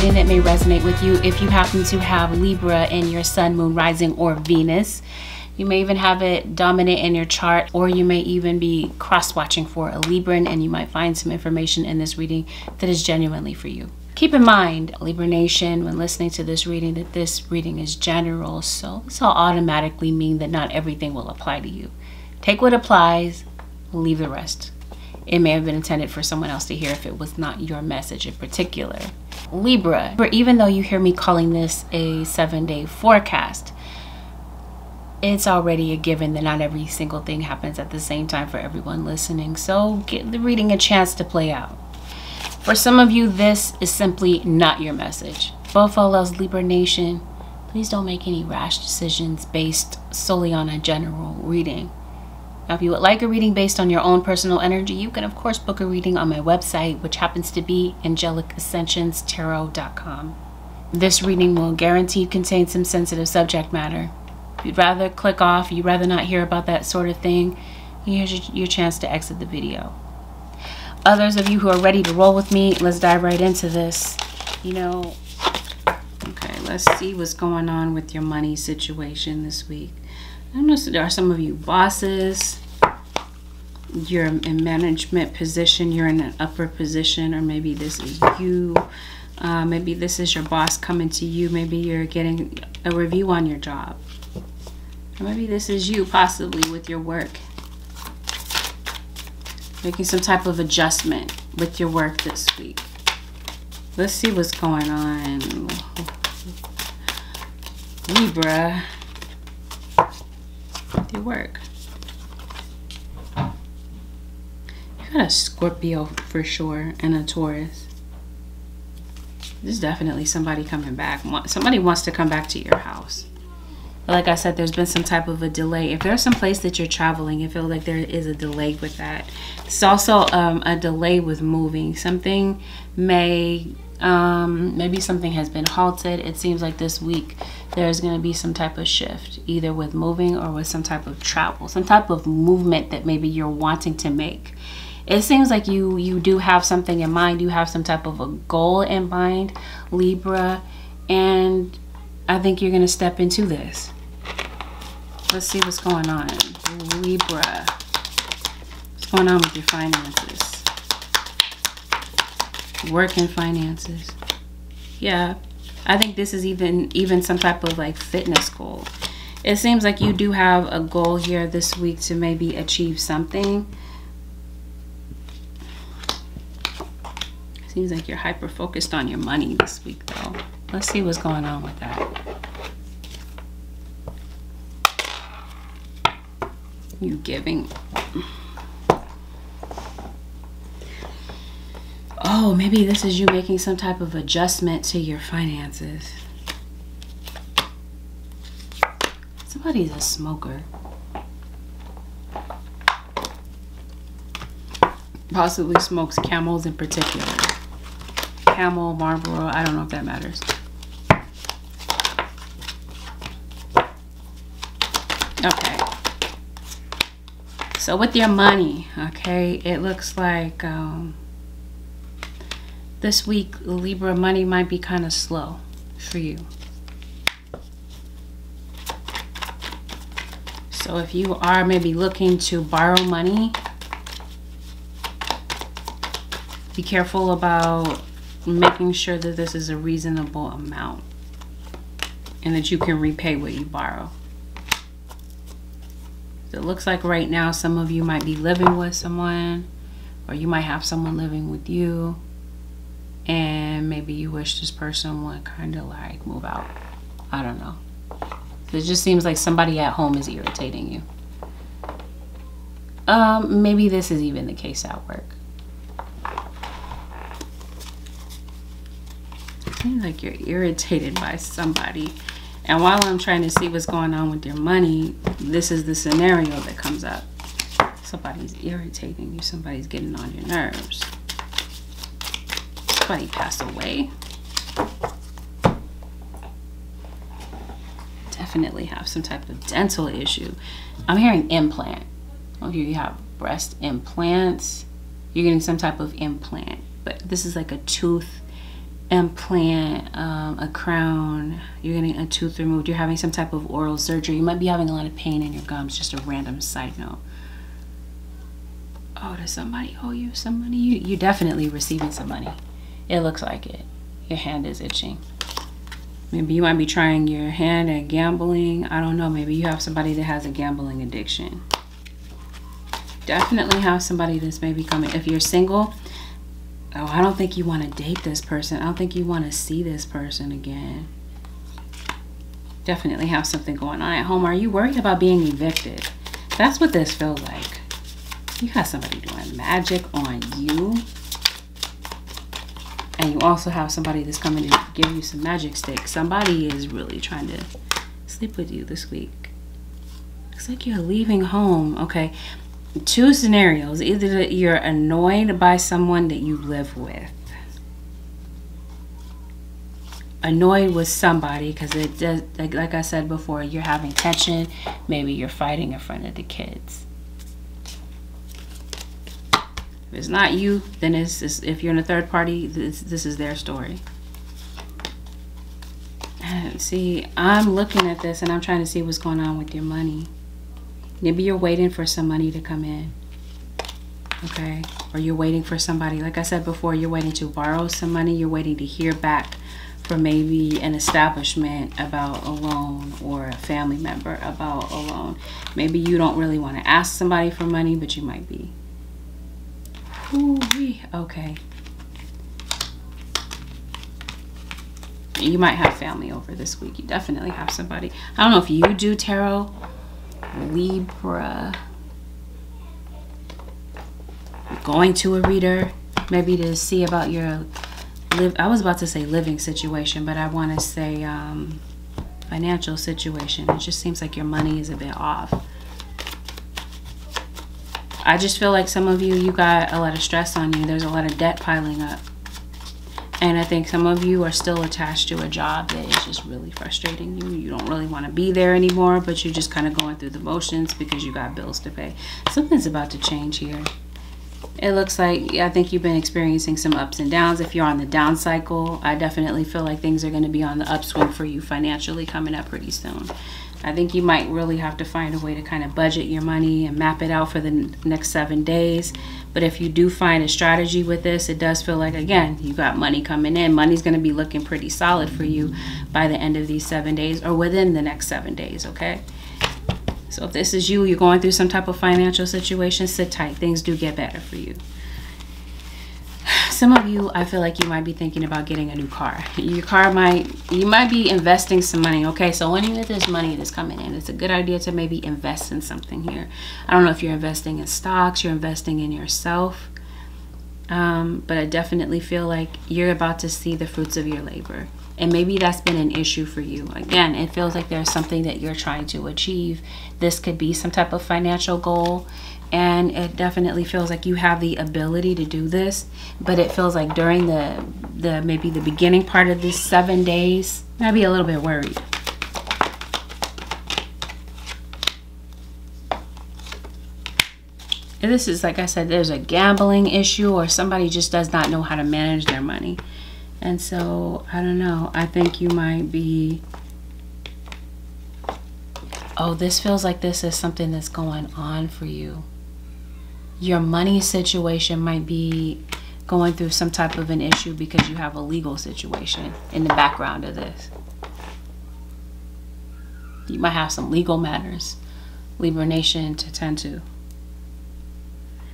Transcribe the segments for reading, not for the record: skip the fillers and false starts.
reading that may resonate with you. If you happen to have Libra in your sun, moon, rising, or Venus, you may even have it dominant in your chart, or you may even be cross-watching for a Libran, and you might find some information in this reading that is genuinely for you. Keep in mind, Libra Nation, when listening to this reading, that this reading is general, so this will automatically mean that not everything will apply to you. Take what applies, leave the rest. It may have been intended for someone else to hear if it was not your message in particular. Libra, even though you hear me calling this a 7-day forecast, it's already a given that not every single thing happens at the same time for everyone listening. So give the reading a chance to play out. For some of you, this is simply not your message. Above all else, Libra Nation, please don't make any rash decisions based solely on a general reading. Now, if you would like a reading based on your own personal energy, you can of course book a reading on my website, which happens to be AngelicAscensions.tarot.com. This reading will guaranteed contain some sensitive subject matter. If you'd rather click off, you'd rather not hear about that sort of thing, here's your chance to exit the video. Others of you who are ready to roll with me, let's dive right into this. Okay, let's see what's going on with your money situation this week. I know there are some of you bosses. You're in management position, you're in an upper position, or maybe this is you. Maybe this is your boss coming to you. Maybe you're getting a review on your job. Or maybe this is you possibly with your work. Making some type of adjustment with your work this week. Let's see what's going on. Libra, with your work. You got a Scorpio for sure and a Taurus. This is definitely somebody coming back. Somebody wants to come back to your house. Like I said, there's been some type of a delay. If there's some place that you're traveling, I feel like there is a delay with that. It's also a delay with moving. Something maybe something has been halted. It seems like this week there's going to be some type of shift, either with moving or with some type of travel, some type of movement that maybe you're wanting to make. It seems like you do have something in mind. You have some type of a goal in mind, Libra, and I think you're going to step into this. Let's see what's going on. Libra. What's going on with your finances? Work and finances. Yeah. I think this is even some type of like fitness goal. It seems like you do have a goal here this week to maybe achieve something. Seems like you're hyper focused on your money this week though. Let's see what's going on with that. You giving. Oh, maybe this is you making some type of adjustment to your finances. Somebody's a smoker. Possibly smokes Camels in particular. Camel, Marlboro, I don't know if that matters. Okay. So with your money, okay, it looks like this week, Libra, money might be kind of slow for you. So if you are maybe looking to borrow money, be careful about making sure that this is a reasonable amount and that you can repay what you borrow. It looks like right now some of you might be living with someone, or you might have someone living with you, and maybe you wish this person would kind of like move out. I don't know. It just seems like somebody at home is irritating you. Maybe this is even the case at work. It seems like you're irritated by somebody. And while I'm trying to see what's going on with your money, this is the scenario that comes up. Somebody's irritating you. Somebody's getting on your nerves. Somebody passed away. Definitely have some type of dental issue. I'm hearing implant. Oh, you have breast implants. You're getting some type of implant. But this is like a tooth implant, a crown, you're getting a tooth removed, you're having some type of oral surgery, you might be having a lot of pain in your gums. Just a random side note. Oh, does somebody owe you some money? You're definitely receiving some money. It looks like it. Your hand is itching. Maybe you might be trying your hand at gambling. I don't know. Maybe you have somebody that has a gambling addiction. Definitely have somebody that's maybe coming. If you're single, oh, I don't think you want to date this person. I don't think you want to see this person again. Definitely have something going on at home. Are you worried about being evicted? That's what this feels like. You got somebody doing magic on you. And you also have somebody that's coming to give you some magic sticks. Somebody is really trying to sleep with you this week. Looks like you're leaving home. Okay. Two scenarios. Either that you're annoyed by someone that you live with. Annoyed with somebody because it does, like I said before, you're having tension. Maybe you're fighting in front of the kids. If it's not you, then if you're in a third party, this is their story. And see, I'm looking at this and I'm trying to see what's going on with your money. Maybe you're waiting for some money to come in. Okay? Or you're waiting for somebody, like I said before, you're waiting to borrow some money. You're waiting to hear back from maybe an establishment about a loan or a family member about a loan. Maybe you don't really want to ask somebody for money, but you might be. Ooh-wee. Okay. You might have family over this week. You definitely have somebody. I don't know if you do tarot. Libra. Going to a reader. Maybe to see about your I was about to say living situation, but I want to say financial situation. It just seems like your money is a bit off. I just feel like some of you got a lot of stress on you. There's a lot of debt piling up. And I think some of you are still attached to a job that is just really frustrating you. You don't really want to be there anymore, but you're just kind of going through the motions because you got bills to pay. Something's about to change here. It looks like, I think you've been experiencing some ups and downs. If you're on the down cycle, I definitely feel like things are going to be on the upswing for you financially coming up pretty soon. I think you might really have to find a way to kind of budget your money and map it out for the next 7 days. But if you do find a strategy with this, it does feel like, again, you got money coming in. Money's going to be looking pretty solid for you by the end of these 7 days or within the next 7 days, okay? So if this is you, you're going through some type of financial situation, sit tight. Things do get better for you. Some of you, I feel like you might be thinking about getting a new car. You might be investing some money. Okay, so when you get this money that's coming in, it's a good idea to maybe invest in something here. I don't know if you're investing in stocks, you're investing in yourself. But I definitely feel like you're about to see the fruits of your labor. And maybe that's been an issue for you. Again, it feels like there's something that you're trying to achieve. This could be some type of financial goal. And it definitely feels like you have the ability to do this. But it feels like during maybe the beginning part of this 7 days, you might be a little bit worried. And this is, like I said, there's a gambling issue or somebody just does not know how to manage their money. And so, I don't know. I think you might be... Oh, this feels like this is something that's going on for you. Your money situation might be going through some type of an issue because you have a legal situation in the background of this. You might have some legal matters, Libra Nation, to tend to.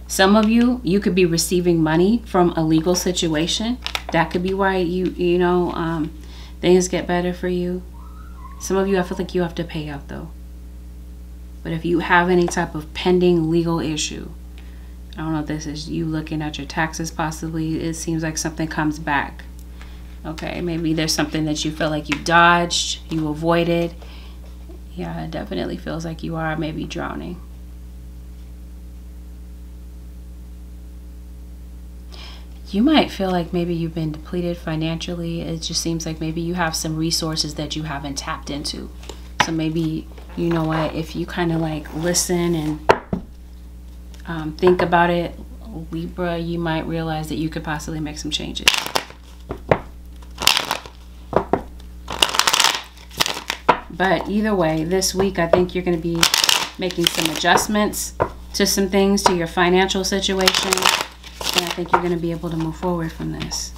Some of you could be receiving money from a legal situation. That could be why things get better for you. Some of you, I feel like you have to pay out though. But if you have any type of pending legal issue, I don't know if this is you looking at your taxes possibly. It seems like something comes back. Okay, maybe there's something that you feel like you dodged, you avoided. Yeah, it definitely feels like you are maybe drowning. You might feel like maybe you've been depleted financially. It just seems like maybe you have some resources that you haven't tapped into. So maybe, you know what, if you kind of like listen and think about it, Libra, you might realize that you could possibly make some changes. But either way, this week, I think you're going to be making some adjustments to some things, to your financial situation. And I think you're going to be able to move forward from this.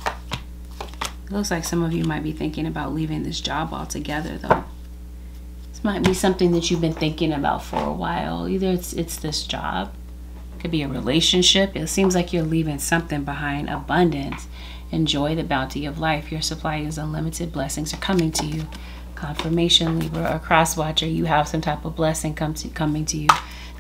It looks like some of you might be thinking about leaving this job altogether, though. This might be something that you've been thinking about for a while. Either it's this job. It could be a relationship. It seems like you're leaving something behind. Abundance. Enjoy the bounty of life. Your supply is unlimited. Blessings are coming to you. Confirmation, Libra, or cross watcher, you have some type of blessing coming to you.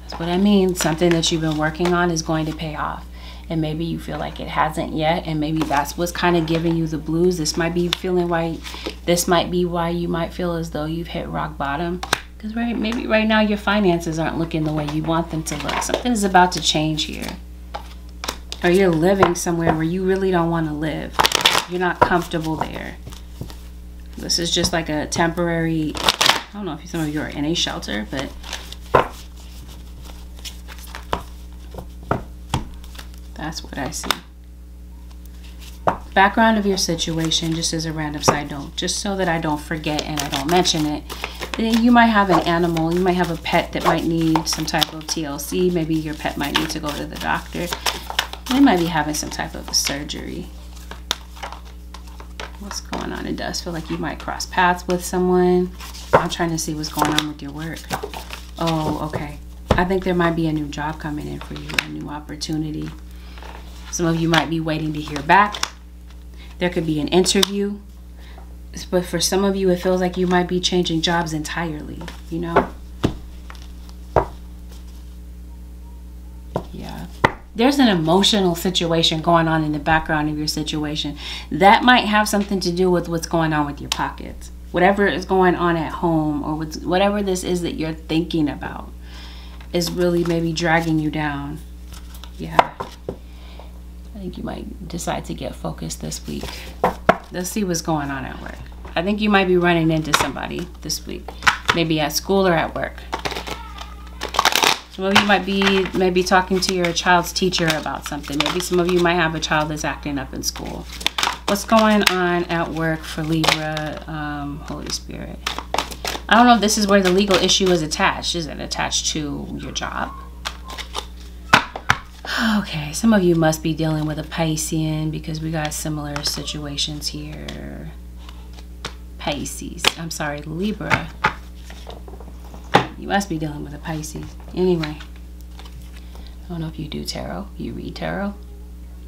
That's what I mean. Something that you've been working on is going to pay off. And maybe you feel like it hasn't yet, and maybe that's what's kind of giving you the blues. This might be why you might feel as though you've hit rock bottom. Because maybe right now your finances aren't looking the way you want them to look. Something is about to change here. Or you're living somewhere where you really don't want to live. You're not comfortable there. This is just like a temporary, I don't know if some of you are in a shelter, but that's what I see. Background of your situation, just as a random side note, just so that I don't forget and I don't mention it. You might have an animal, you might have a pet that might need some type of TLC. Maybe your pet might need to go to the doctor. They might be having some type of a surgery. What's going on? It does feel like you might cross paths with someone. I'm trying to see what's going on with your work. Oh, okay. I think there might be a new job coming in for you, a new opportunity. Some of you might be waiting to hear back. There could be an interview. But for some of you, it feels like you might be changing jobs entirely, you know? Yeah. There's an emotional situation going on in the background of your situation. That might have something to do with what's going on with your pockets. Whatever is going on at home, or whatever this is that you're thinking about is really maybe dragging you down. Yeah. I think you might decide to get focused this week. Let's see what's going on at work. I think you might be running into somebody this week. Maybe at school or at work. Some of you might be maybe talking to your child's teacher about something. Maybe some of you might have a child that's acting up in school. What's going on at work for Libra, Holy Spirit? I don't know if this is where the legal issue is attached. Is it attached to your job? Okay, some of you must be dealing with a Piscean because we got similar situations here. Pisces. I'm sorry, Libra. You must be dealing with a Pisces. Anyway, I don't know if you do tarot. You read tarot.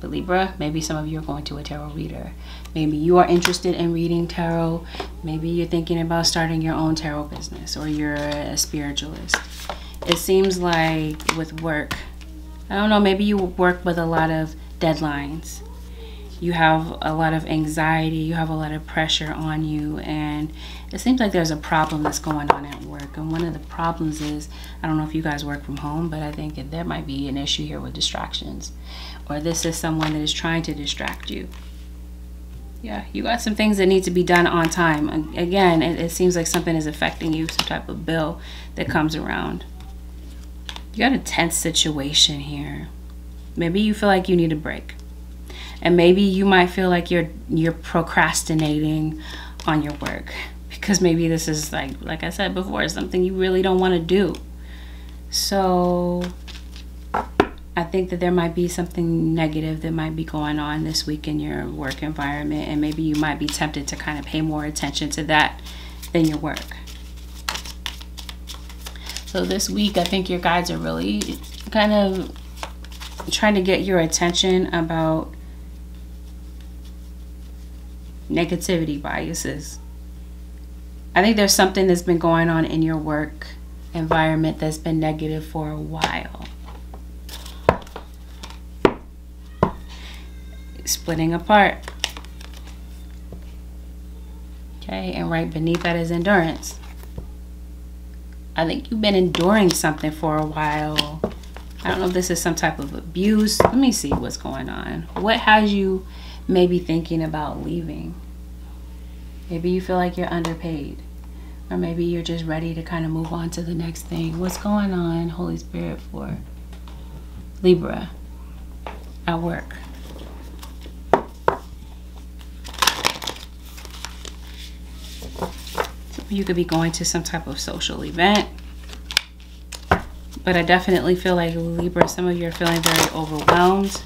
But Libra, maybe some of you are going to a tarot reader. Maybe you are interested in reading tarot. Maybe you're thinking about starting your own tarot business, or you're a spiritualist. It seems like with work, I don't know, maybe you work with a lot of deadlines. You have a lot of anxiety, you have a lot of pressure on you, and it seems like there's a problem that's going on at work. And one of the problems is, I don't know if you guys work from home, but I think that there might be an issue here with distractions. Or this is someone that is trying to distract you. Yeah, you got some things that need to be done on time. Again, it seems like something is affecting you, some type of bill that comes around. You got a tense situation here. Maybe you feel like you need a break. And maybe you might feel like you're procrastinating on your work. Because maybe this is like I said before, something you really don't want to do. So I think that there might be something negative that might be going on this week in your work environment. And maybe you might be tempted to kind of pay more attention to that than your work. So this week, I think your guides are really kind of trying to get your attention about negativity biases. I think there's something that's been going on in your work environment that's been negative for a while. Splitting apart. Okay, and right beneath that is endurance. I think you've been enduring something for a while. I don't know if this is some type of abuse. Let me see what's going on. What has you maybe thinking about leaving? Maybe you feel like you're underpaid. Or maybe you're just ready to kind of move on to the next thing. What's going on, Holy Spirit, for Libra at work? You could be going to some type of social event. But I definitely feel like, Libra, some of you are feeling very overwhelmed.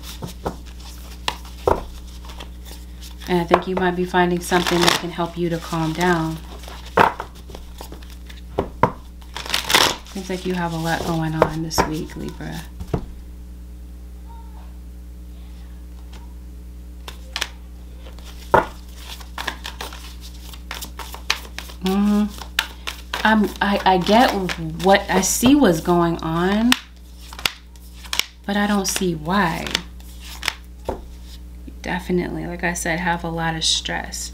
And I think you might be finding something that can help you to calm down. Seems like you have a lot going on this week, Libra. I get what I see what's going on, but I don't see why. You definitely, like I said, have a lot of stress.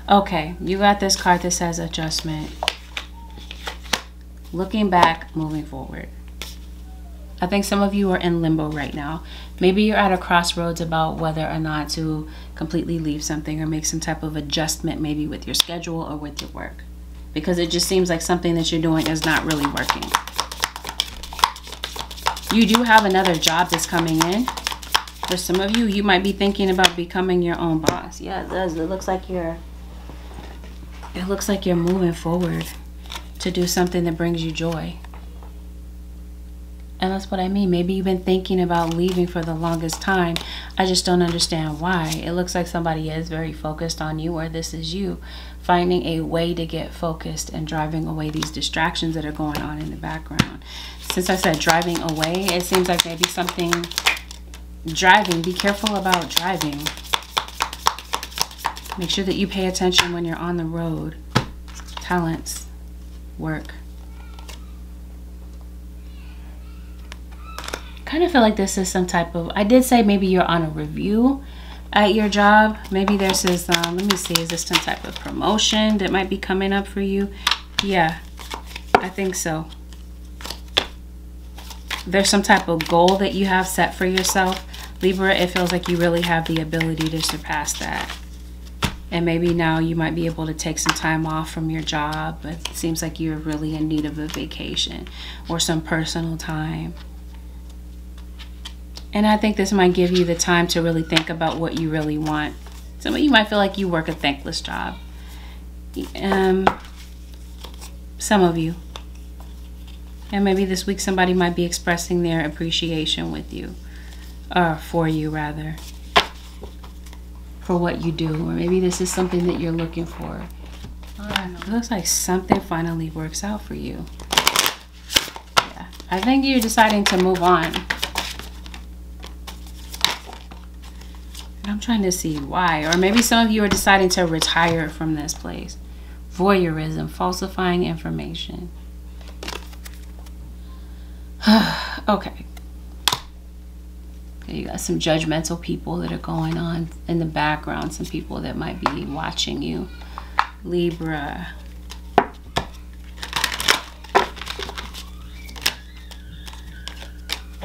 Okay, you got this card that says adjustment. Looking back, moving forward. I think some of you are in limbo right now. Maybe you're at a crossroads about whether or not to completely leave something or make some type of adjustment, maybe with your schedule or with your work. Because it just seems like something that you're doing is not really working. You do have another job that's coming in. For some of you, you might be thinking about becoming your own boss. Yeah, it does. It looks like you're moving forward to do something that brings you joy. And that's what I mean. Maybe you've been thinking about leaving for the longest time. I just don't understand why. It looks like somebody is very focused on you, or this is you finding a way to get focused and driving away these distractions that are going on in the background. Since I said driving away, it seems like maybe something driving. Be careful about driving. Make sure that you pay attention when you're on the road. Talents, work. Kind of feel like this is some type of, I did say maybe you're on a review at your job. Maybe there's this, let me see, is this some type of promotion that might be coming up for you? Yeah, I think so. There's some type of goal that you have set for yourself. Libra, it feels like you really have the ability to surpass that. And maybe now you might be able to take some time off from your job, but it seems like you're really in need of a vacation or some personal time. And I think this might give you the time to really think about what you really want. Some of you might feel like you work a thankless job. Some of you. And maybe this week somebody might be expressing their appreciation with you. Or for you, rather. For what you do. Or maybe this is something that you're looking for. It looks like something finally works out for you. Yeah. I think you're deciding to move on. I'm trying to see why. Or maybe some of you are deciding to retire from this place. Voyeurism, falsifying information. Okay. You got some judgmental people that are going on in the background. Some people that might be watching you. Libra.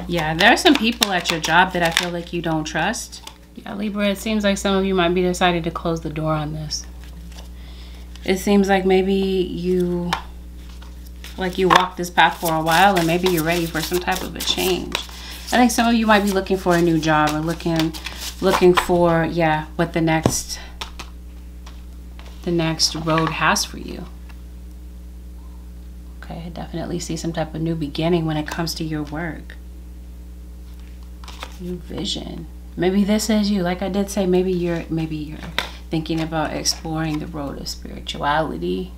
Yeah, there are some people at your job that I feel like you don't trust. Yeah, Libra, it seems like some of you might be deciding to close the door on this. It seems like maybe you walked this path for a while, and maybe you're ready for some type of a change. I think some of you might be looking for a new job, or looking for, yeah, what the next road has for you. Okay, I definitely see some type of new beginning when it comes to your work. New vision. Maybe this is you. Like I did say, maybe you're thinking about exploring the road of spirituality.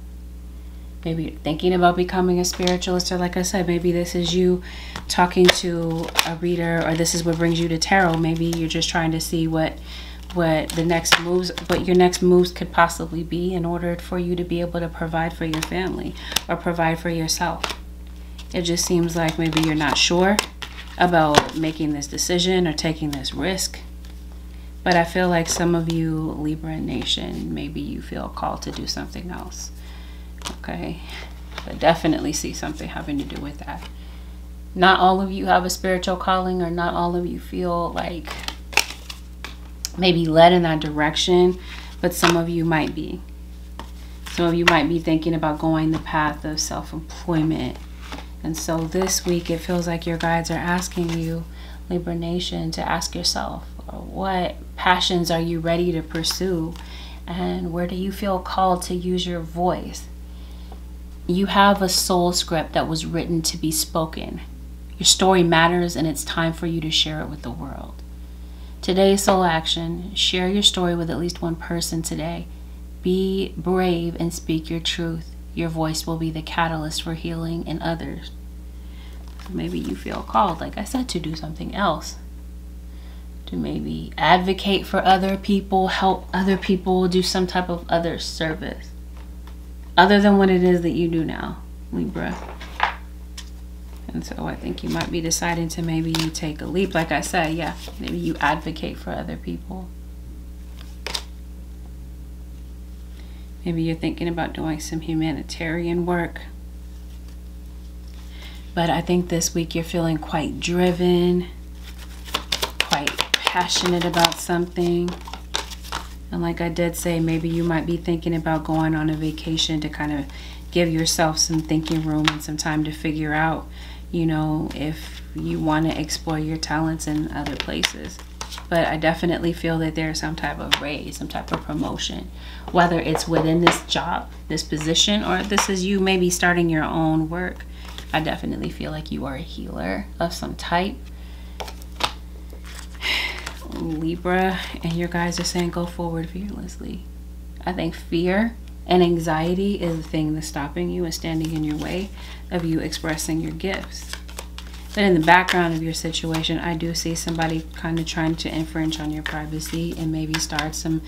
Maybe you're thinking about becoming a spiritualist, or like I said, maybe this is you talking to a reader, or this is what brings you to tarot. Maybe you're just trying to see what your next moves could possibly be in order for you to be able to provide for your family or provide for yourself. It just seems like maybe you're not sure about making this decision or taking this risk. But I feel like some of you, Libra Nation, maybe you feel called to do something else. Okay, but definitely see something having to do with that. Not all of you have a spiritual calling, or not all of you feel like maybe led in that direction, but some of you might be. Some of you might be thinking about going the path of self-employment. And so this week it feels like your guides are asking you, Libra Nation, to ask yourself, what passions are you ready to pursue? And where do you feel called to use your voice? You have a soul script that was written to be spoken. Your story matters, and it's time for you to share it with the world. Today's soul action: share your story with at least one person today. Be brave and speak your truth. Your voice will be the catalyst for healing in others. Maybe you feel called, like I said, to do something else. To maybe advocate for other people, help other people, do some type of other service. Other than what it is that you do now, Libra. And so I think you might be deciding to maybe you take a leap. Like I said, yeah, maybe you advocate for other people. Maybe you're thinking about doing some humanitarian work. But I think this week you're feeling quite driven, quite passionate about something. And like I did say, maybe you might be thinking about going on a vacation to kind of give yourself some thinking room and some time to figure out, you know, if you want to explore your talents in other places. But I definitely feel that there's some type of raise, some type of promotion, whether it's within this job, this position, or this is you maybe starting your own work. I definitely feel like you are a healer of some type, Libra, and your guys are saying go forward fearlessly. I think fear and anxiety is the thing that's stopping you and standing in your way of you expressing your gifts. But in the background of your situation, I do see somebody kind of trying to infringe on your privacy and maybe start some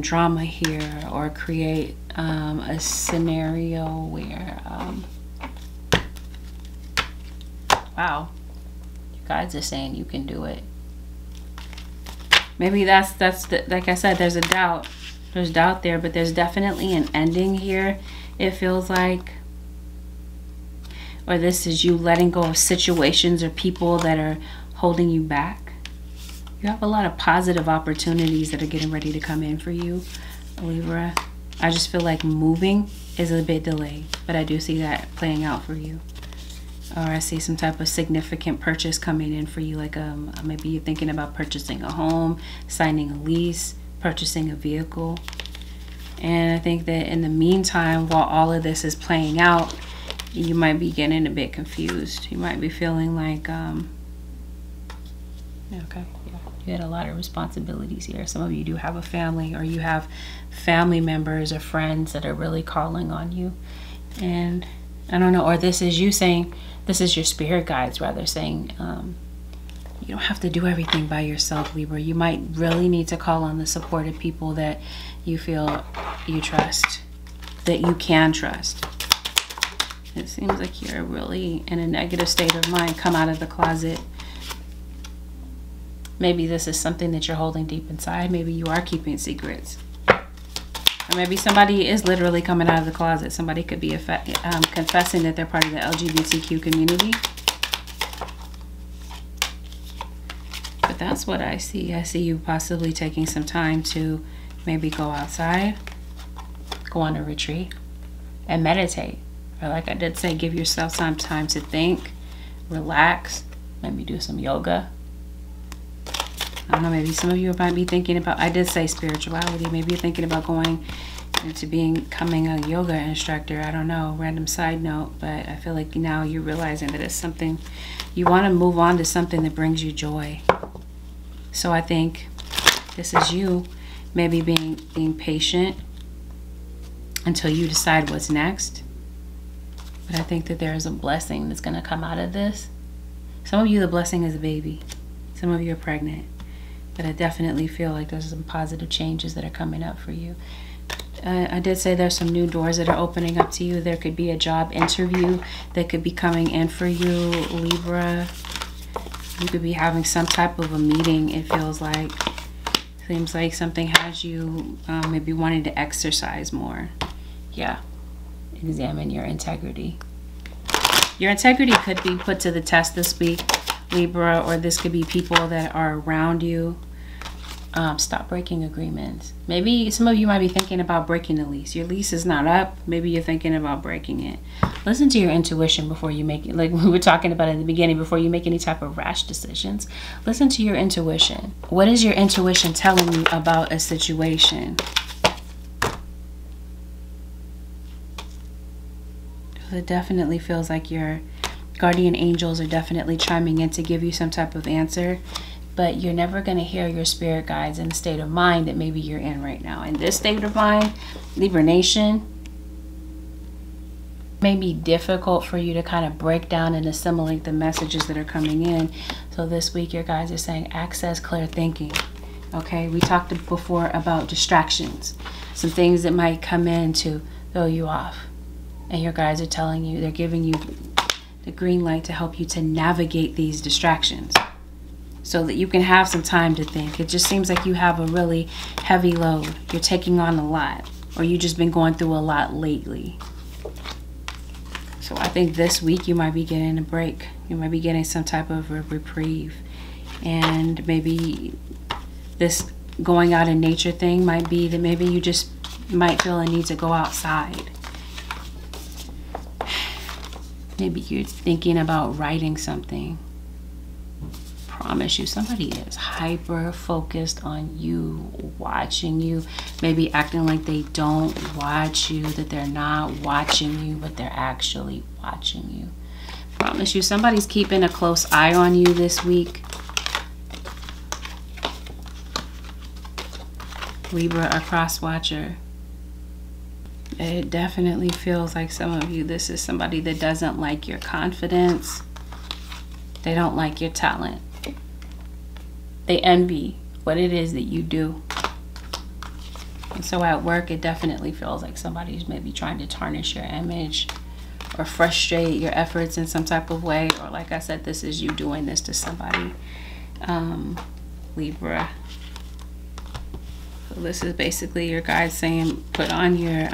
drama here, or create a scenario where wow, you guys are saying you can do it. Maybe that's like I said, there's a doubt. There's doubt there, but there's definitely an ending here, it feels like. Or this is you letting go of situations or people that are holding you back. You have a lot of positive opportunities that are getting ready to come in for you, Libra. I just feel like moving is a bit delayed, but I do see that playing out for you. Or I see some type of significant purchase coming in for you, like maybe you're thinking about purchasing a home, signing a lease, purchasing a vehicle. And I think that in the meantime, while all of this is playing out, you might be getting a bit confused. You might be feeling like, okay, yeah, you had a lot of responsibilities here. Some of you do have a family, or you have family members or friends that are really calling on you. And I don't know, or this is you saying, this is your spirit guides rather saying, you don't have to do everything by yourself, Libra. You might really need to call on the support of people that you feel you trust, that you can trust. It seems like you're really in a negative state of mind. Come out of the closet. Maybe this is something that you're holding deep inside. Maybe you are keeping secrets. Or maybe somebody is literally coming out of the closet. Somebody could be confessing that they're part of the LGBTQ community. But that's what I see. I see you possibly taking some time to maybe go outside, go on a retreat, and meditate. Or like I did say, give yourself some time to think, relax, maybe do some yoga. I don't know, maybe some of you might be thinking about, I did say spirituality, maybe you're thinking about going into becoming a yoga instructor. I don't know, random side note, but I feel like now you're realizing that it's something, you want to move on to something that brings you joy. So I think this is you maybe being patient until you decide what's next. But I think that there is a blessing that's going to come out of this. Some of you, the blessing is a baby. Some of you are pregnant. But I definitely feel like there's some positive changes that are coming up for you. I did say there's some new doors that are opening up to you. There could be a job interview that could be coming in for you, Libra. You could be having some type of a meeting, it feels like. Seems like something has you maybe wanting to exercise more. Yeah. Examine your integrity. Your integrity could be put to the test this week, Libra, or this could be people that are around you. Stop breaking agreements. Maybe some of you might be thinking about breaking the lease. Your lease is not up. Maybe you're thinking about breaking it. Listen to your intuition before you make it. Like we were talking about in the beginning, before you make any type of rash decisions. Listen to your intuition. What is your intuition telling you about a situation? It definitely feels like your guardian angels are definitely chiming in to give you some type of answer, but you're never going to hear your spirit guides in the state of mind that maybe you're in right now. In this state of mind, Libra Nation, may be difficult for you to kind of break down and assimilate the messages that are coming in. So this week your guys are saying access clear thinking. Okay, we talked before about distractions, some things that might come in to throw you off, and your guys are telling you, they're giving you the green light to help you to navigate these distractions so that you can have some time to think. It just seems like you have a really heavy load. You're taking on a lot, or you've just been going through a lot lately. So I think this week you might be getting a break. You might be getting some type of a reprieve. And maybe this going out in nature thing might be that maybe you just might feel a need to go outside. Maybe you're thinking about writing something. Promise you, somebody is hyper focused on you, watching you, maybe acting like they don't watch you, that they're not watching you, but they're actually watching you. Promise you, somebody's keeping a close eye on you this week. Libra, a cross watcher. It definitely feels like some of you, this is somebody that doesn't like your confidence. They don't like your talent. They envy what it is that you do. And so at work, it definitely feels like somebody's maybe trying to tarnish your image or frustrate your efforts in some type of way. Or like I said, this is you doing this to somebody. Libra. So this is basically your guide saying, put on your,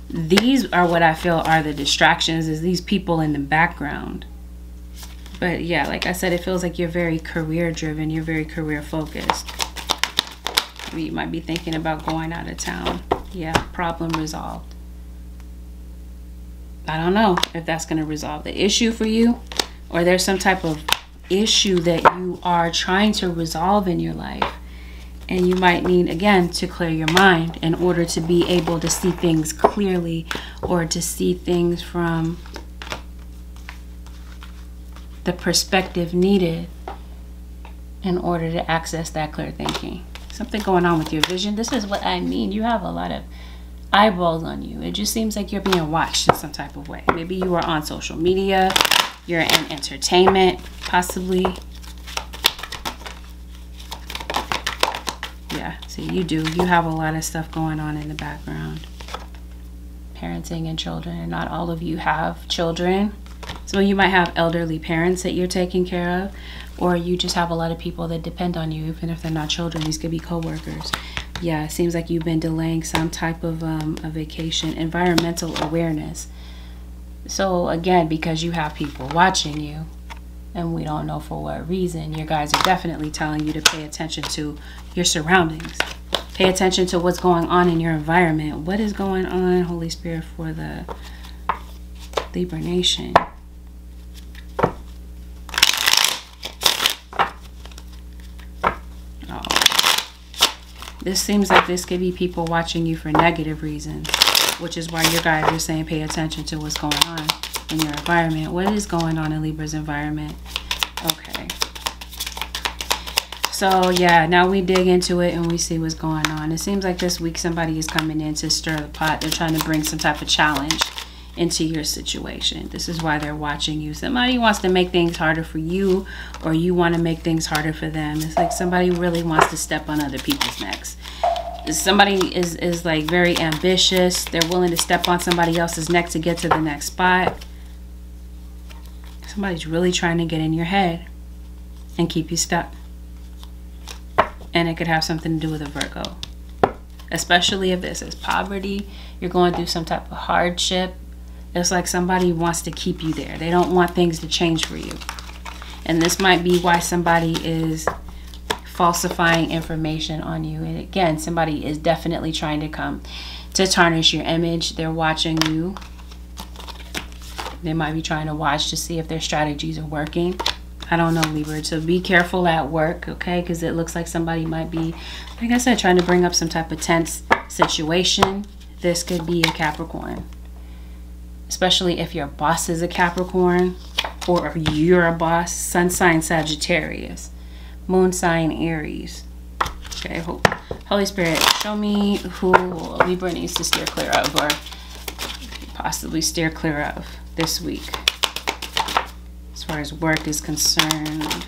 these are what I feel are the distractions, is these people in the background. But yeah, like I said, it feels like you're very career driven. You're very career focused. You might be thinking about going out of town. Yeah, problem resolved. I don't know if that's going to resolve the issue for you, or there's some type of issue that you are trying to resolve in your life. And you might need, again, to clear your mind in order to be able to see things clearly, or to see things from the perspective needed in order to access that clear thinking. Something going on with your vision. This is what I mean. You have a lot of eyeballs on you. It just seems like you're being watched in some type of way. Maybe you are on social media. You're in entertainment, possibly. Yeah, see, you do. You have a lot of stuff going on in the background. Parenting and children. And not all of you have children. So you might have elderly parents that you're taking care of, or you just have a lot of people that depend on you, even if they're not children. These could be co-workers. Yeah, it seems like you've been delaying some type of a vacation. Environmental awareness. So again, because you have people watching you, and we don't know for what reason, your guys are definitely telling you to pay attention to your surroundings. Pay attention to what's going on in your environment. What is going on, Holy Spirit, for the Libra Nation? This seems like this could be people watching you for negative reasons, which is why your guys are saying pay attention to what's going on in your environment. What is going on in Libra's environment? Okay. So yeah, now we dig into it and we see what's going on. It seems like this week somebody is coming in to stir the pot. They're trying to bring some type of challenge into your situation. This is why they're watching you. Somebody wants to make things harder for you, or you want to make things harder for them. It's like somebody really wants to step on other people's necks. Somebody is like very ambitious. They're willing to step on somebody else's neck to get to the next spot. Somebody's really trying to get in your head and keep you stuck. And it could have something to do with a Virgo. Especially if this is poverty, you're going through some type of hardship. It's like somebody wants to keep you there. They don't want things to change for you. And this might be why somebody is falsifying information on you. And again, somebody is definitely trying to come to tarnish your image. They're watching you. They might be trying to watch to see if their strategies are working. I don't know, Libra. So be careful at work, okay? Because it looks like somebody might be, like I said, trying to bring up some type of tense situation. This could be a Capricorn. especially if your boss is a Capricorn or if you're a boss. Sun sign Sagittarius, moon sign Aries. Okay, Holy Spirit, show me who Libra needs to steer clear of, or possibly steer clear of this week as far as work is concerned.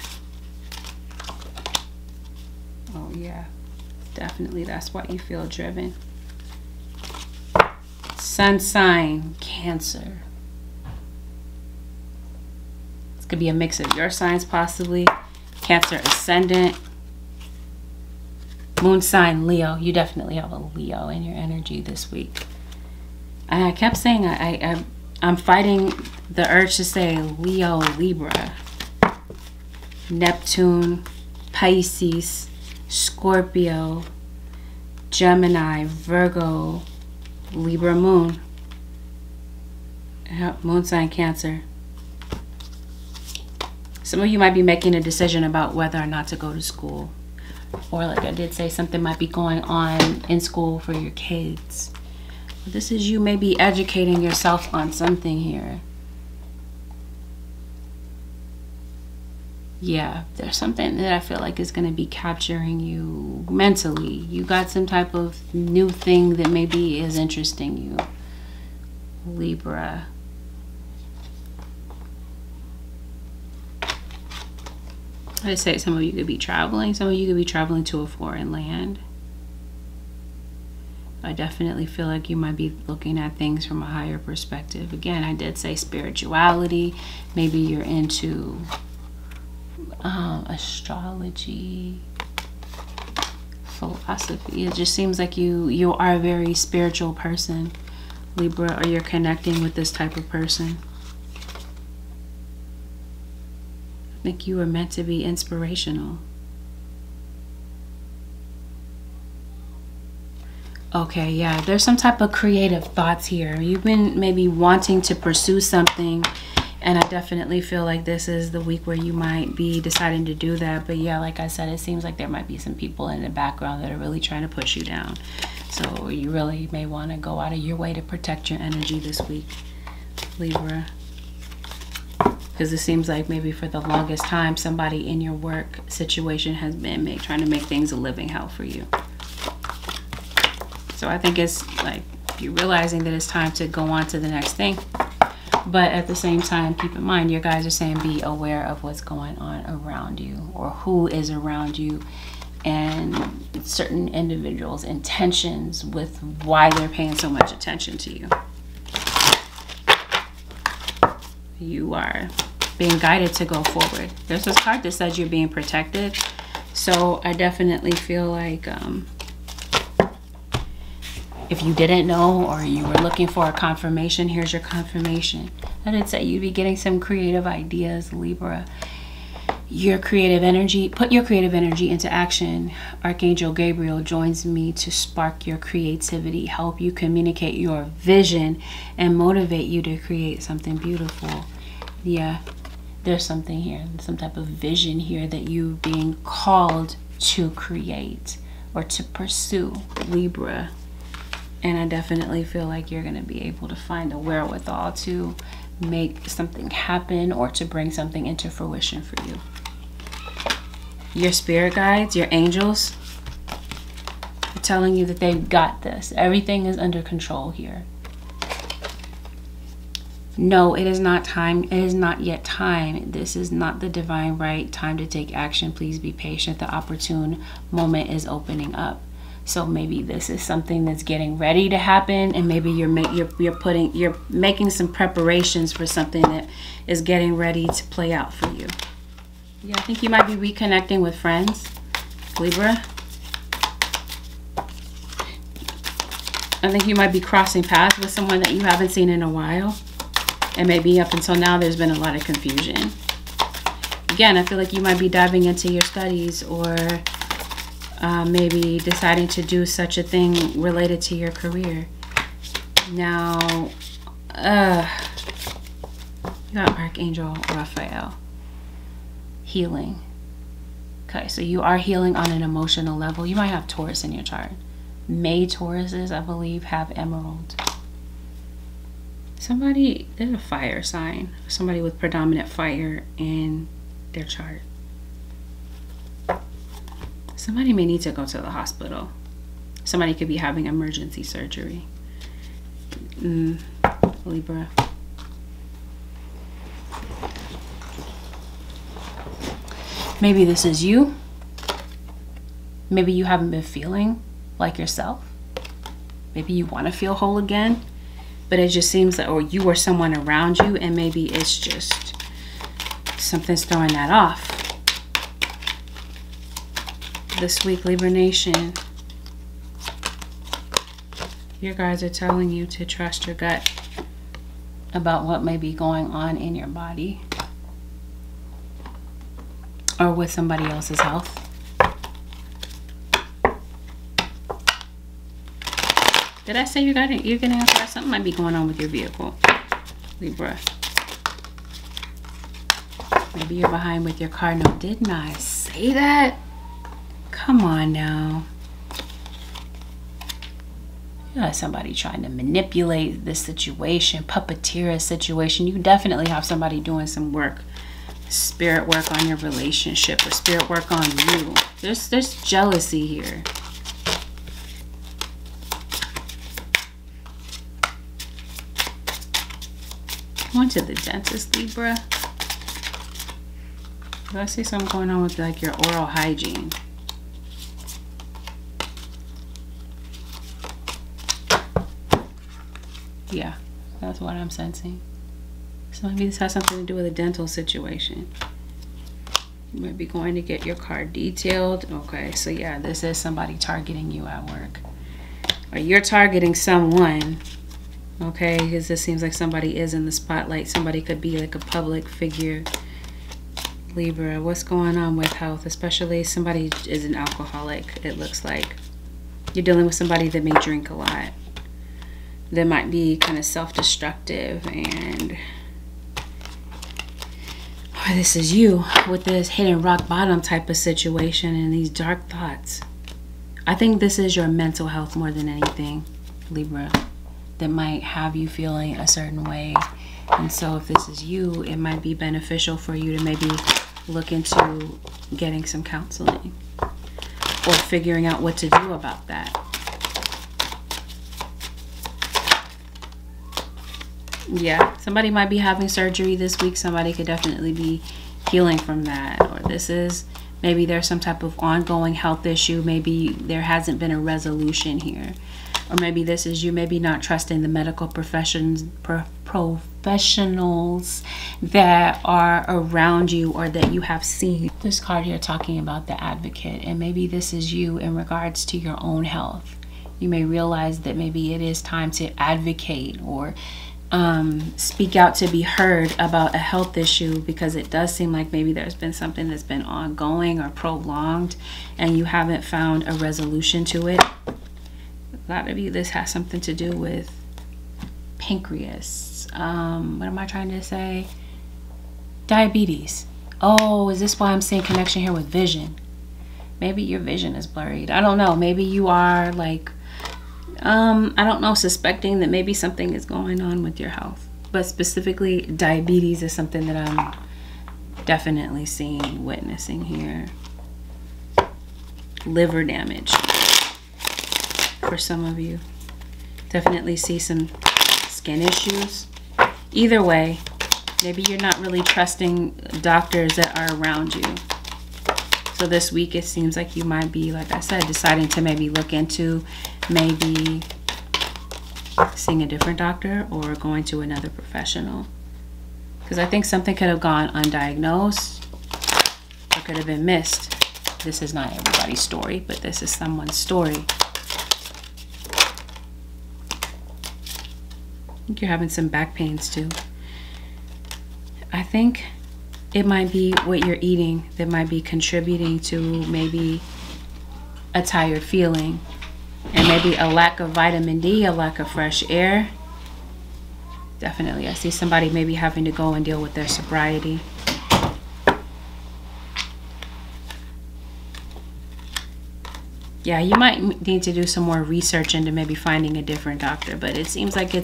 Oh yeah, definitely that's why you feel driven. Sun sign Cancer. This could be a mix of your signs, possibly. Cancer ascendant. Moon sign Leo. You definitely have a Leo in your energy this week. And I kept saying I'm fighting the urge to say Leo, Libra, Neptune, Pisces, Scorpio, Gemini, Virgo, Libra moon. Yep, moon sign Cancer. Some of you might be making a decision about whether or not to go to school. Or like I did say, something might be going on in school for your kids. This is you maybe educating yourself on something here. Yeah, there's something that I feel like is going to be capturing you mentally. You got some type of new thing that maybe is interesting you. Libra. I say some of you could be traveling. Some of you could be traveling to a foreign land. I definitely feel like you might be looking at things from a higher perspective. Again, I did say spirituality. Maybe you're into astrology, philosophy. It just seems like you are a very spiritual person, Libra, or you're connecting with this type of person. I think you were meant to be inspirational. Okay, yeah, there's some type of creative thoughts here. You've been maybe wanting to pursue something, and I definitely feel like this is the week where you might be deciding to do that. But yeah, like I said, it seems like there might be some people in the background that are really trying to push you down. So you really may want to go out of your way to protect your energy this week, Libra. Because it seems like maybe for the longest time, somebody in your work situation has been trying to make things a living hell for you. So I think it's like you're realizing that it's time to go on to the next thing. But at the same time, keep in mind, your guys are saying be aware of what's going on around you, or who is around you, and certain individuals' intentions with why they're paying so much attention to you. You are being guided to go forward. There's this card that says you're being protected. So I definitely feel like if you didn't know, or you were looking for a confirmation, here's your confirmation. I did say you'd be getting some creative ideas, Libra. Your creative energy, put your creative energy into action. Archangel Gabriel joins me to spark your creativity, help you communicate your vision, and motivate you to create something beautiful. Yeah, there's something here, some type of vision here that you being called to create or to pursue, Libra. And I definitely feel like you're going to be able to find the wherewithal to make something happen or to bring something into fruition for you. Your spirit guides, your angels, are telling you that they've got this. Everything is under control here. No, it is not time. It is not yet time. This is not the divine right time to take action. Please be patient. The opportune moment is opening up. So maybe this is something that's getting ready to happen, and maybe you're making some preparations for something that is getting ready to play out for you. Yeah, I think you might be reconnecting with friends, Libra. I think you might be crossing paths with someone that you haven't seen in a while. And maybe up until now, there's been a lot of confusion. Again, I feel like you might be diving into your studies, or maybe deciding to do such a thing related to your career. Now, you got Archangel Raphael. Healing. Okay, so you are healing on an emotional level. You might have Taurus in your chart. May Tauruses, I believe, have emerald. Somebody, there's a fire sign. Somebody with predominant fire in their chart. Somebody may need to go to the hospital. Somebody could be having emergency surgery. Libra. Maybe this is you. Maybe you haven't been feeling like yourself. Maybe you want to feel whole again, but it just seems that, or you or someone around you, and maybe it's just something's throwing that off. This week, Libra Nation, your guides are telling you to trust your gut about what may be going on in your body or with somebody else's health. Did I say you're getting a car? Something might be going on with your vehicle, Libra. Maybe you're behind with your car. No, didn't I say that? Come on now. You got somebody trying to manipulate this situation, puppeteer a situation. You definitely have somebody doing some work, spirit work on your relationship, or spirit work on you. There's jealousy here. Going to the dentist, Libra. I see something going on with like your oral hygiene. Yeah, that's what I'm sensing. So maybe this has something to do with a dental situation. You might be going to get your car detailed. Okay, so yeah, this is somebody targeting you at work. Or you're targeting someone. Okay, because this seems like somebody is in the spotlight. Somebody could be like a public figure. Libra, what's going on with health? Especially somebody is an alcoholic, it looks like. You're dealing with somebody that may drink a lot. That might be kind of self-destructive, and or this is you with this hitting rock bottom type of situation and these dark thoughts. I think this is your mental health more than anything, Libra, that might have you feeling a certain way. And so if this is you, it might be beneficial for you to maybe look into getting some counseling or figuring out what to do about that. Yeah, somebody might be having surgery this week. Somebody could definitely be healing from that. Or this is, maybe there's some type of ongoing health issue. Maybe there hasn't been a resolution here. Or maybe this is you maybe not trusting the medical professionals that are around you or that you have seen. This card here talking about the advocate, and maybe this is you in regards to your own health. You may realize that maybe it is time to advocate or speak out to be heard about a health issue, because it does seem like maybe there's been something that's been ongoing or prolonged and you haven't found a resolution to it. A lot of you, this has something to do with pancreas. What am I trying to say? Diabetes. Oh, is this why I'm seeing connection here with vision? Maybe your vision is blurred. I don't know. Maybe you are like, I don't know, suspecting that maybe something is going on with your health. But specifically, diabetes is something that I'm definitely seeing, witnessing here. Liver damage. For some of you, definitely see some skin issues. Either way, maybe you're not really trusting doctors that are around you. So this week it seems like you might be, like I said, deciding to maybe look into maybe seeing a different doctor or going to another professional, because I think something could have gone undiagnosed or could have been missed. This is not everybody's story, but this is someone's story. I think you're having some back pains too. I think it might be what you're eating that might be contributing to maybe a tired feeling, and maybe a lack of vitamin D, a lack of fresh air. Definitely, I see somebody maybe having to go and deal with their sobriety. Yeah, you might need to do some more research into maybe finding a different doctor, but it seems like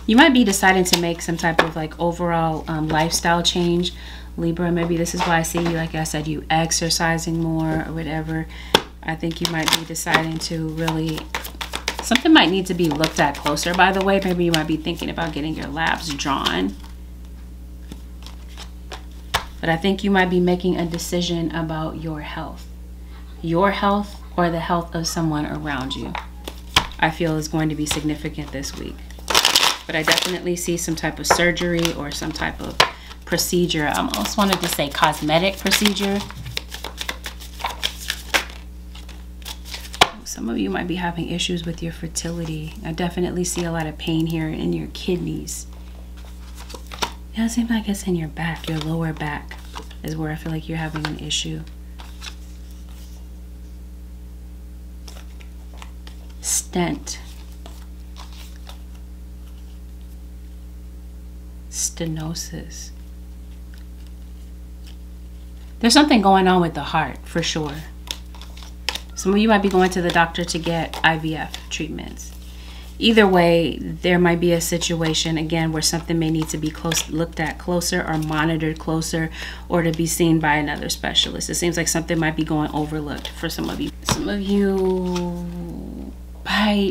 you might be deciding to make some type of like overall lifestyle change, Libra. Maybe this is why I see you, like I said, you exercising more or whatever. I think you might be deciding to really, something might need to be looked at closer, by the way. Maybe you might be thinking about getting your labs drawn. But I think you might be making a decision about your health. Your health or the health of someone around you, I feel is going to be significant this week. But I definitely see some type of surgery or some type of procedure. I almost wanted to say cosmetic procedure. Some of you might be having issues with your fertility. I definitely see a lot of pain here in your kidneys. Yeah, it seems like it's in your back, your lower back is where I feel like you're having an issue. Stent. Stenosis. There's something going on with the heart for sure. Some of you might be going to the doctor to get IVF treatments. Either way, there might be a situation again where something may need to be looked at closer or monitored closer, or to be seen by another specialist. It seems like something might be going overlooked for some of you. Some of you,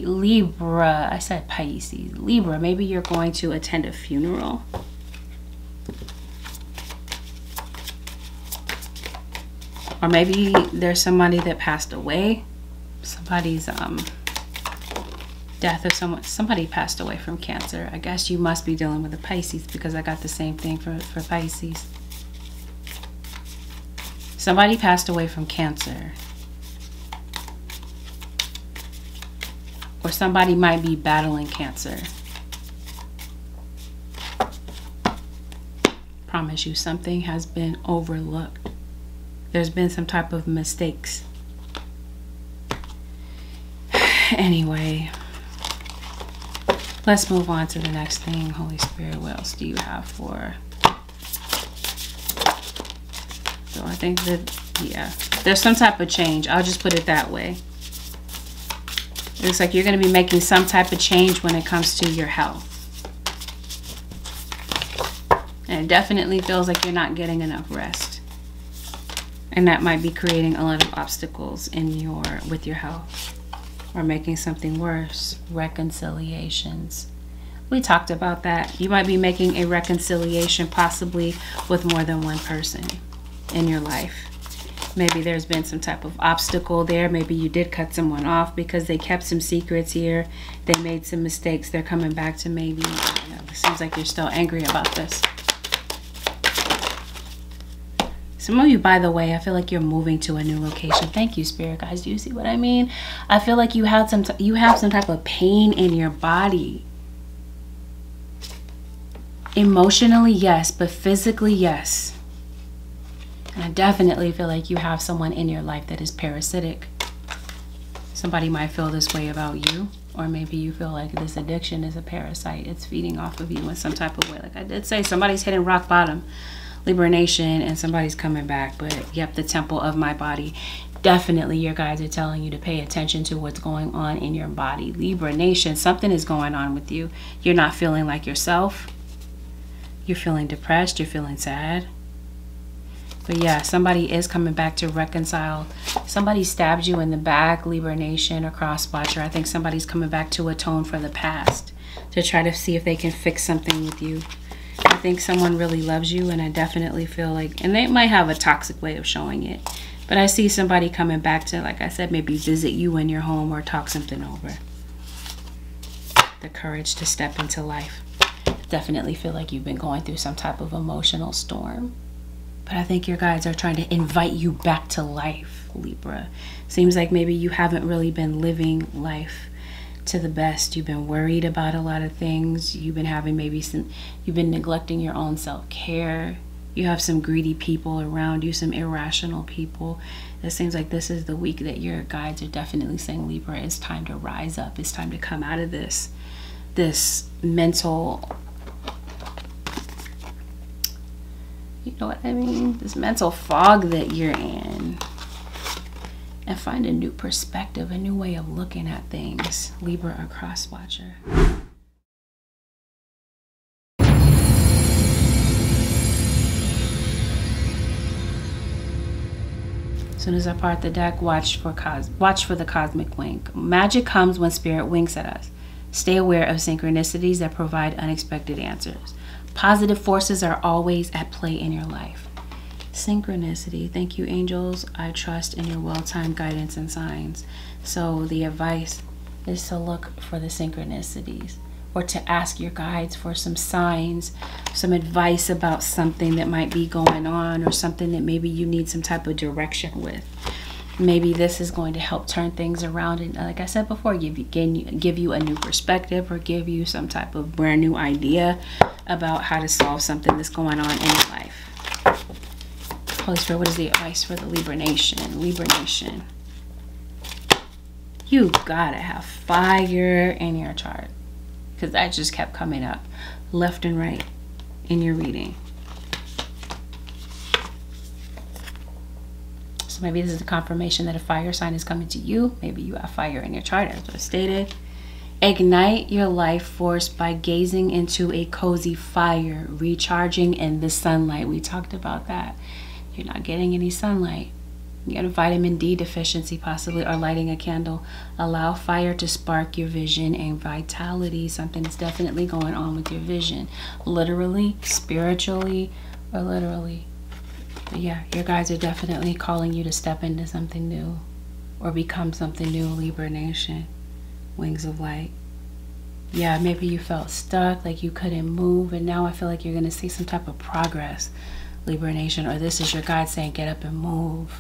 Libra, I said Pisces, Libra, maybe you're going to attend a funeral. Or maybe there's somebody that passed away. Somebody's death of someone. Somebody passed away from cancer. I guess you must be dealing with a Pisces, because I got the same thing for Pisces. Somebody passed away from cancer. Or somebody might be battling cancer. Promise you, something has been overlooked. There's been some type of mistakes. Anyway, let's move on to the next thing. Holy Spirit, what else do you have for? So I think that, yeah, there's some type of change. I'll just put it that way. It looks like you're going to be making some type of change when it comes to your health. And it definitely feels like you're not getting enough rest. And that might be creating a lot of obstacles in with your health, or making something worse. Reconciliations. We talked about that. You might be making a reconciliation possibly with more than one person in your life. Maybe there's been some type of obstacle there. Maybe you did cut someone off because they kept some secrets here. They made some mistakes. They're coming back to maybe, you know, it seems like you're still angry about this. Some of you, by the way, I feel like you're moving to a new location. Thank you, Spirit guys. Do you see what I mean? I feel like you have some type of pain in your body. Emotionally, yes, but physically, yes. And I definitely feel like you have someone in your life that is parasitic. Somebody might feel this way about you, or maybe you feel like this addiction is a parasite. It's feeding off of you in some type of way. Like I did say, somebody's hitting rock bottom. Libra Nation, and somebody's coming back. But yep, the temple of my body. Definitely your guides are telling you to pay attention to what's going on in your body. Libra Nation, something is going on with you. You're not feeling like yourself. You're feeling depressed. You're feeling sad. But yeah, somebody is coming back to reconcile. Somebody stabbed you in the back, Libra Nation, or cross-watcher. I think somebody's coming back to atone for the past, to try to see if they can fix something with you. I think someone really loves you, and I definitely feel like, and they might have a toxic way of showing it, but I see somebody coming back to, like I said, maybe visit you in your home or talk something over. The courage to step into life. Definitely feel like you've been going through some type of emotional storm, but I think your guides are trying to invite you back to life, Libra. Seems like maybe you haven't really been living life to the best. You've been worried about a lot of things. You've been having you've been neglecting your own self-care. You have some greedy people around you, some irrational people. It seems like this is the week that your guides are definitely saying, Libra, it's time to rise up. It's time to come out of this mental, you know what I mean? This mental fog that you're in. and find a new perspective, a new way of looking at things. Libra or cross watcher. As soon as I part the deck, watch for the cosmic wink. Magic comes when spirit winks at us. Stay aware of synchronicities that provide unexpected answers. Positive forces are always at play in your life. Synchronicity. Thank you, angels. I trust in your well-timed guidance and signs. So the advice is to look for the synchronicities, or to ask your guides for some signs, some advice about something that might be going on, or something that maybe you need some type of direction with. Maybe this is going to help turn things around, and like I said before, give you a new perspective, or give you some type of brand new idea about how to solve something that's going on in your life. Holy Spirit, what is the advice for the Libra Nation? Libra Nation. You gotta have fire in your chart, because that just kept coming up left and right in your reading. So maybe this is a confirmation that a fire sign is coming to you. Maybe you have fire in your chart, as I stated. Ignite your life force by gazing into a cozy fire, recharging in the sunlight. We talked about that. You're not getting any sunlight. You got a vitamin D deficiency possibly, or lighting a candle. Allow fire to spark your vision and vitality. Something is definitely going on with your vision. Literally, spiritually, or literally. But yeah, your guides are definitely calling you to step into something new, or become something new, Libra Nation. Wings of light. Yeah, maybe you felt stuck, like you couldn't move, and now I feel like you're going to see some type of progress, Libra Nation, or this is your guide saying get up and move.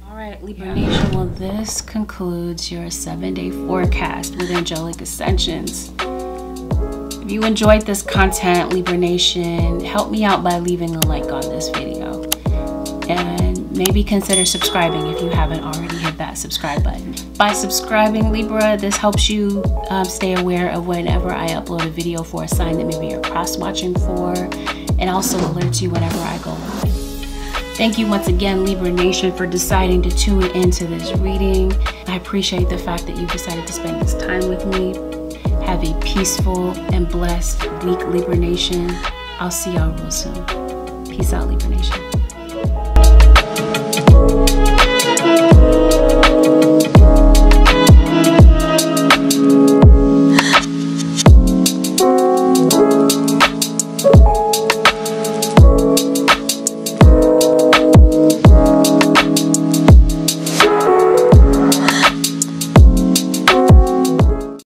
All right, Libra Nation, well, this concludes your 7-day forecast with Angelic Ascensions. If you enjoyed this content, Libra Nation, help me out by leaving a like on this video. And maybe consider subscribing if you haven't already hit that subscribe button. By subscribing, Libra, this helps you stay aware of whenever I upload a video for a sign that maybe you're cross-watching for, and also alerts you whenever I go live. Thank you once again, Libra Nation, for deciding to tune into this reading. I appreciate the fact that you decided to spend this time with me. Have a peaceful and blessed week, Libra Nation. I'll see y'all real soon. Peace out, Libra Nation.